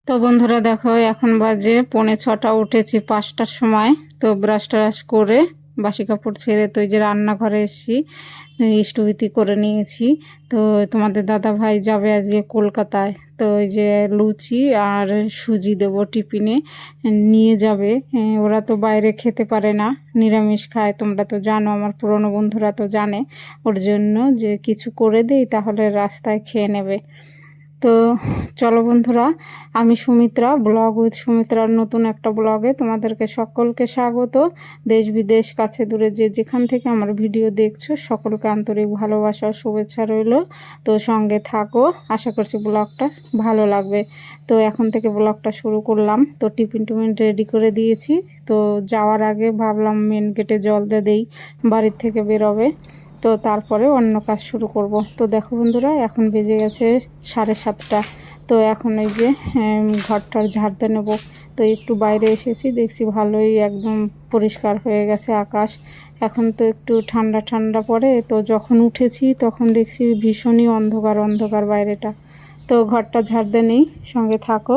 তো বন্ধুরা দেখো, এখন বাজে 5:45, উঠেছি 5টার সময়। তো ব্রাশ ট্রাশ করে বাসি কাপড় ছেড়ে তো এই যে রান্নাঘরে এসেছি, ইষ্টভৃতি করে নিয়েছি। তো তোমাদের দাদা ভাই যাবে আজকে কলকাতায়, তো ওই যে লুচি আর সুজি দেবো টিফিনে নিয়ে যাবে। ওরা তো বাইরে খেতে পারে না, নিরামিষ খায়, তোমরা তো জানো, আমার পুরনো বন্ধুরা তো জানে। ওর জন্য যে কিছু করে দেই তাহলে রাস্তায় খেয়ে নেবে। তো চলো বন্ধুরা, আমি সুমিত্রা, ব্লগ উইথ সুমিত্রার নতুন একটা ব্লগে তোমাদেরকে সকলকে স্বাগত। দেশ বিদেশ কাছে দূরে যে যেখান থেকে আমার ভিডিও দেখছো সকলকে আন্তরিক ভালোবাসা ও শুভেচ্ছা রইল। তো সঙ্গে থাকো, আশা করছি ব্লগটা ভালো লাগবে। তো এখন থেকে ব্লগটা শুরু করলাম। তো টিফিন রেডি করে দিয়েছি। তো যাওয়ার আগে ভাবলাম মেন গেটে জল দিয়ে দেই, বাড়ির থেকে বেরোবে, তো তারপরে অন্য কাজ শুরু করব। তো দেখো বন্ধুরা, এখন বেজে গেছে 7:30। তো এখন এই যে ঘরটার ঝাড় দিয়ে নেবো। তো একটু বাইরে এসেছি, দেখছি ভালোই একদম পরিষ্কার হয়ে গেছে আকাশ। এখন তো একটু ঠান্ডা ঠান্ডা পড়ে, তো যখন উঠেছি তখন দেখছি ভীষণই অন্ধকার অন্ধকার বাইরেটা। তো ঘরটা ঝাড় দিয়ে নেই, সঙ্গে থাকো।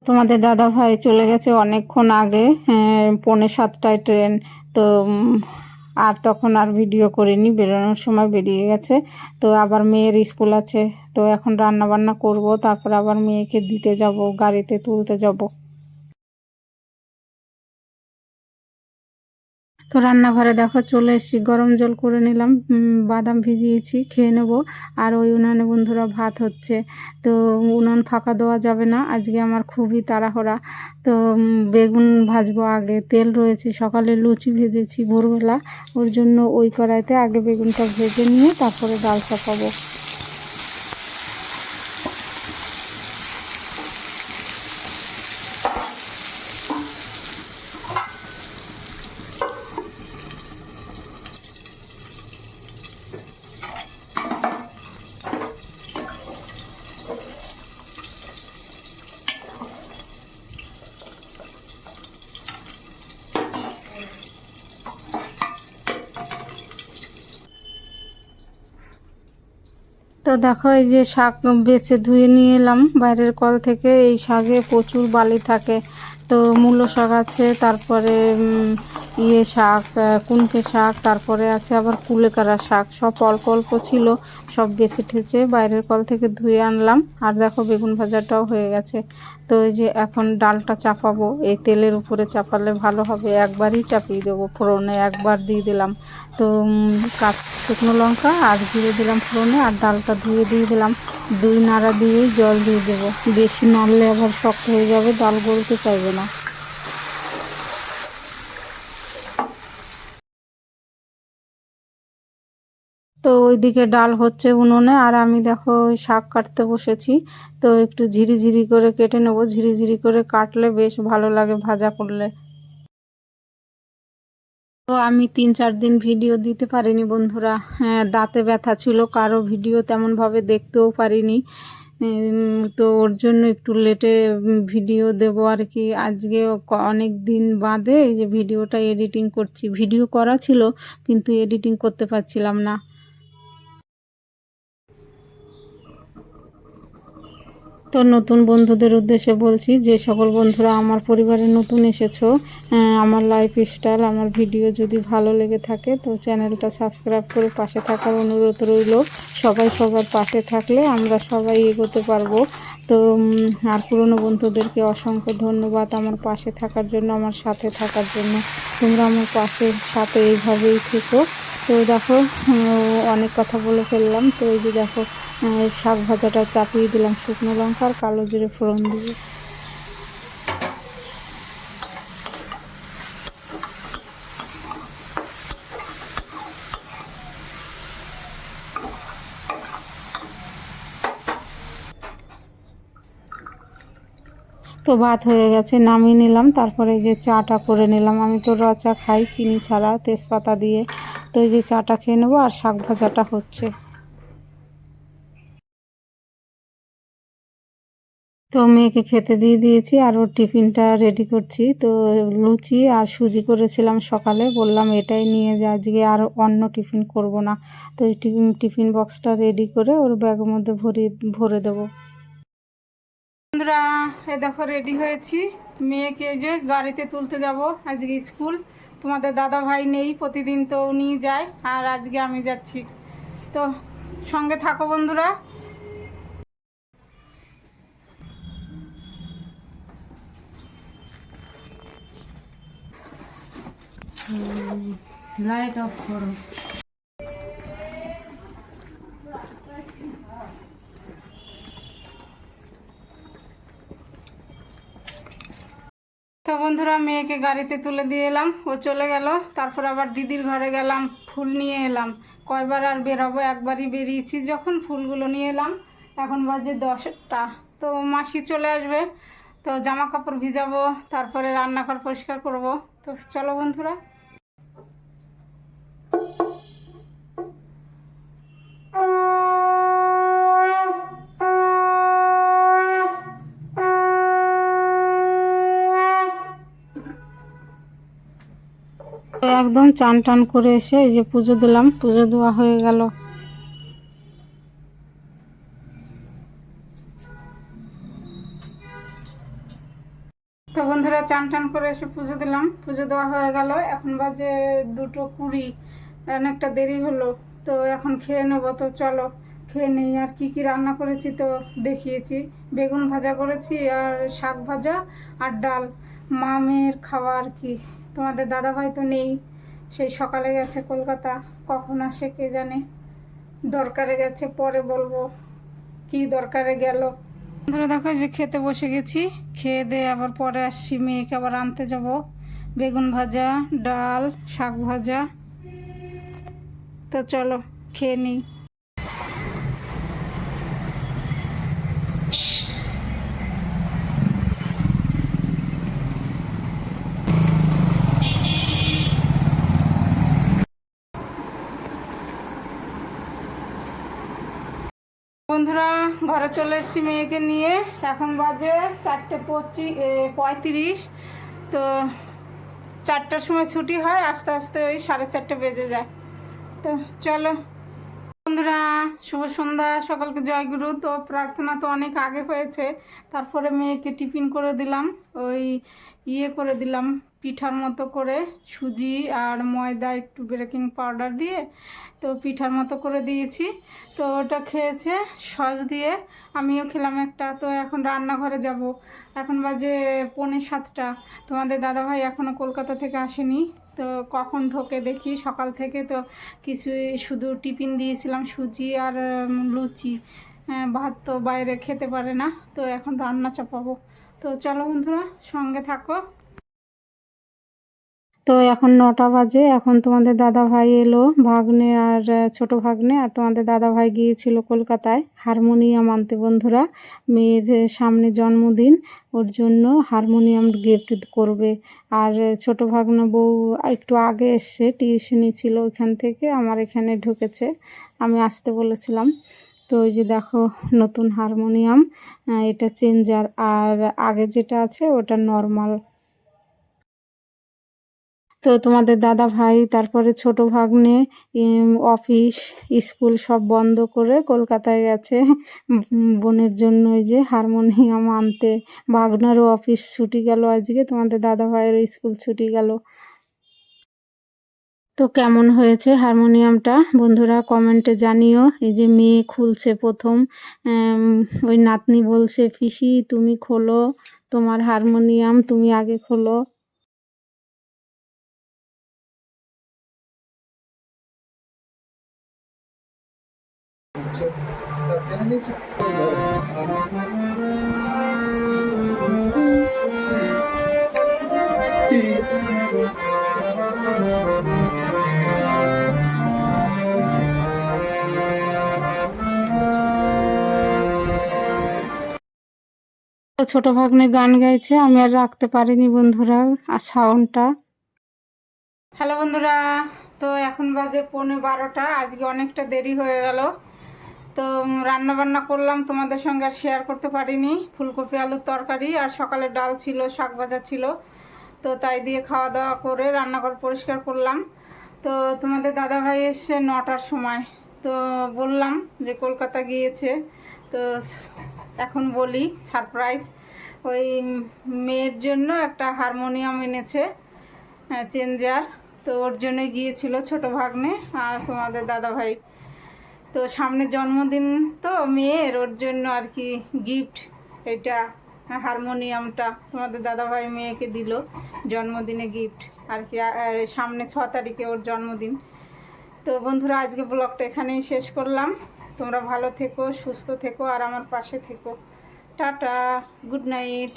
তোমাদের দাদা ভাই চলে গেছে অনেকক্ষণ আগে, 6:45টায় ট্রেন। তো আর তখন আর ভিডিও করিনি, বেরোনোর সময় বেরিয়ে গেছে। তো আবার মেয়ের স্কুল আছে, তো এখন রান্না বান্না করব, তারপর আবার মেয়েকে দিতে যাব, গাড়িতে তুলতে যাব। তো রান্নাঘরে দেখো চলে এসেছি, গরম জল করে নিলাম, বাদাম ভিজিয়েছি, খেয়ে নেব। আর ওই উনানে বন্ধুরা ভাত হচ্ছে। তো উনান ফাঁকা দেওয়া যাবে না, আজকে আমার খুবই তাড়াহুড়া। তো বেগুন ভাজবো, আগে তেল রয়েছে, সকালে লুচি ভেজেছি ভোরবেলা, ওর জন্য ওই কড়াইতে আগে বেগুনটা ভেজে নিয়ে তারপরে ডাল চাপাবো। তো দেখো, এই যে শাক বেছে ধুয়ে নিয়ে এলাম বাইরের কল থেকে। এই শাকে প্রচুর বালি থাকে। তো মূলো শাক আছে, তারপরে শাক, কুনকে শাক, তারপরে আছে আবার কুলেখাড়া শাক, সব অল্প অল্প ছিল, সব বেছে ঠেচে বাইরের কল থেকে ধুয়ে আনলাম। আর দেখো বেগুন ভাজাটাও হয়ে গেছে। তো এই যে এখন ডালটা চাপাবো, এই তেলের উপরে চাপালে ভালো হবে, একবারই চাপিয়ে দেবো, ফোড়নে একবার দিয়ে দিলাম। তো শুকনো লঙ্কা আর জিরে দিলাম ফোড়নে, আর ডালটা ধুয়ে দিয়ে দিলাম। 2 নাড়া দিয়েই জল দিয়ে দেবো, বেশি নাড়লে আবার শক্ত হয়ে যাবে, ডাল গলতে চাইবে না। তো ওইদিকে ডাল হচ্ছে উনুনে, আর আমি দেখো ওই শাক কাটতে বসেছি। তো একটু ঝিরি করে কেটে নেবো, ঝিরি করে কাটলে বেশ ভালো লাগে ভাজা করলে। তো আমি 3-4 দিন ভিডিও দিতে পারিনি বন্ধুরা, দাঁতে ব্যথা ছিল, কারো ভিডিও তেমনভাবে দেখতেও পারিনি। তো ওর জন্য একটু লেটে ভিডিও দেব আর কি। আজকে অনেক দিন বাদে এই যে ভিডিওটা এডিটিং করছি, ভিডিও করা ছিল কিন্তু এডিটিং করতে পারছিলাম না। তো নতুন বন্ধুদের উদ্দেশ্যে বলছি, যে সকল বন্ধুরা আমার পরিবারে নতুন এসেছো, আমার লাইফস্টাইল, আমার ভিডিও যদি ভালো লেগে থাকে তো চ্যানেলটা সাবস্ক্রাইব করে পাশে থাকার অনুরোধ রইল। সবাই সবার পাশে থাকলে আমরা সবাই এগোতে পারবো। তো আর পুরনো বন্ধুদেরকে অসংখ্য ধন্যবাদ আমার পাশে থাকার জন্য, আমার সাথে থাকার জন্য। তোমরা আমার পাশের সাথে এইভাবেই থেকো। তো দেখো, অনেক কথা বলে ফেললাম। তো এই যে দেখো, শাক ভাজাটা চাপিয়ে দিলাম শুকনো লঙ্কা আর কালো জিরে ফোড়ন দিয়ে। তো ভাত হয়ে গেছে, নামিয়ে নিলাম। তারপরে এই যে চাটা করে নিলাম। আমি তো র চা খাই চিনি ছাড়া, তেজপাতা দিয়ে। তো এই যে চাটা খেয়ে নেবো, আর শাক ভাজাটা হচ্ছে। তো মেয়েকে খেতে দিয়ে দিয়েছি, আর ওর টিফিনটা রেডি করছি। তো লুচি আর সুজি করেছিলাম সকালে, বললাম এটাই নিয়ে যা, আজকে আর অন্য টিফিন করব না। তো এই টিফিন বক্সটা রেডি করে ওর ব্যাগের মধ্যে ভরে দেবো। বন্ধুরা, এ দেখো রেডি হয়েছি। মেয়েকে যে গাড়িতে তুলতে যাব, আজকে স্কুল। তোমাদের দাদা ভাই নেই, প্রতিদিন তো উনি যায়, আর আজকে আমি যাচ্ছি। তো সঙ্গে থাকো বন্ধুরা। লাইট অফ করো। তো বন্ধুরা, মেয়েকে গাড়িতে তুলে দিয়ে এলাম, ও চলে গেল। তারপর আবার দিদির ঘরে গেলাম, ফুল নিয়ে এলাম। কয়বার আর বেরোবো, একবারই বেরিয়েছি যখন, ফুলগুলো নিয়ে এলাম। এখন বাজে 10টা। তো মাসি চলে আসবে, তো জামা কাপড় ভিজাবো, তারপরে রান্নাঘর পরিষ্কার করব। তো চলো বন্ধুরা। তো একদম চান টান করে এসে এই যে পুজো দিলাম, পুজো দেওয়া হয়ে গেল। তো বন্ধুরা, চান টান করে এসে পুজো দিলাম, পুজো দেওয়া হয়ে গেল। এখন বাজে 2:20, অনেকটা দেরি হলো। তো এখন খেয়ে নেবো। তো চলো খেয়ে নেই। আর কি কি রান্না করেছি তো দেখিয়েছি। বেগুন ভাজা করেছি, আর শাক ভাজা, আর ডাল। মা মেয়ের খাওয়া আর কি। তোমাদের দাদাভাই তো নেই, সেই সকালে গেছে কলকাতা। কখন আসে কে জানে, দরকারে গেছে, পরে বলবো কি দরকারে গেল। বন্ধুরা দেখো, যে খেতে বসে গেছি। খেয়ে দিয়ে আবার পরে আসছি, মেয়েকে আবার আনতে যাব। বেগুন ভাজা, ডাল, শাক ভাজা। তো চলো খেয়ে নিই। বন্ধুরা, ঘরে চলে এসেছি মেয়েকে নিয়ে। এখন বাজে 4:35। তো 4টার সময় ছুটি হয়, আস্তে আস্তে ওই 4:30 বেজে যায়। তো চলো বন্ধুরা, শুভ সন্ধ্যা, সকলকে জয়গুরু। তো প্রার্থনা তো অনেক আগে হয়েছে। তারপরে মেয়েকে টিফিন করে দিলাম, ওই করে দিলাম পিঠার মতো করে, সুজি আর ময়দা একটু বেকিং পাউডার দিয়ে। তো পিঠার মতো করে দিয়েছি। তো ওটা খেয়েছে সস দিয়ে, আমিও খেলাম একটা। তো এখন রান্নাঘরে যাব। এখন বাজে 6:45। তোমাদের দাদাভাই এখনও কলকাতা থেকে আসেনি। তো কখন ঢোকে দেখি। সকাল থেকে তো কিছুই, শুধু টিফিন দিয়েছিলাম সুজি আর লুচি। ভাত তো বাইরে খেতে পারে না। তো এখন রান্না চাপাবো। তো চলো বন্ধুরা, সঙ্গে থাকো। তো এখন 9টা বাজে। এখন তোমাদের দাদা ভাই এলো, ভাগ্নে আর ছোট ভাগ্নে, আর তোমাদের দাদা ভাই গিয়েছিল কলকাতায় হারমোনিয়াম আনতে। বন্ধুরা, মেয়ের সামনে জন্মদিন, ওর জন্য হারমোনিয়াম গিফট করবে। আর ছোট ভাগ্নে বউ একটু আগে এসছে, টিউশনি ছিল ওইখান থেকে আমার এখানে ঢুকেছে, আমি আসতে বলেছিলাম। তো ওই যে দেখো, নতুন হারমোনিয়াম, এটা চেঞ্জার, আর আগে যেটা আছে ওটা নর্মাল। তো তোমাদের দাদা ভাই, তারপরে ছোট ভাগ্নে, অফিস স্কুল সব বন্ধ করে কলকাতায় গেছে বোনের জন্য ওই যে হারমোনিয়াম আনতে। ভাগনারও অফিস ছুটি গেল আজকে, তোমাদের দাদা ভাইয়েরও স্কুল ছুটি গেল। তো কেমন হয়েছে হারমোনিয়ামটা বন্ধুরা কমেন্টে জানিও। এই যে মেয়ে খুলছে প্রথম, ওই নাতনি বলছে, পিসি তুমি খোলো তোমার হারমোনিয়াম, তুমি আগে খোলো। ছোট ভাগ্নে গান গাইছে, আমি আর রাখতে পারিনি বন্ধুরা আর সাউন্ডটা। হ্যালো বন্ধুরা, তো এখন বাজে 11:15। আজকে অনেকটা দেরি হয়ে গেল, তো রান্না বান্না করলাম, তোমাদের সঙ্গে আর শেয়ার করতে পারিনি। ফুলকপি আলুর তরকারি আর সকালে ডাল ছিল, শাক ভাজা ছিল, তো তাই দিয়ে খাওয়া দাওয়া করে রান্নাঘর পরিষ্কার করলাম। তো তোমাদের দাদাভাই এসছে 9টার সময়, তো বললাম যে কলকাতা গিয়েছে। তো এখন বলি সারপ্রাইজ, ওই মেয়ের জন্য একটা হারমোনিয়াম এনেছে, চেঞ্জার, তো ওর জন্যই গিয়েছিল ছোট ভাগ্নে আর তোমাদের দাদাভাই। তো সামনে জন্মদিন তো মেয়ের, ওর জন্য আর কি গিফট এটা, হারমোনিয়ামটা তোমাদের দাদাভাই মেয়েকে দিল জন্মদিনে গিফট আর কি। সামনে 6 তারিখে ওর জন্মদিন। তো বন্ধুরা, আজকে ব্লগটা এখানেই শেষ করলাম। তোমরা ভালো থেকো, সুস্থ থেকো আর আমার পাশে থেকো। Tata, good night.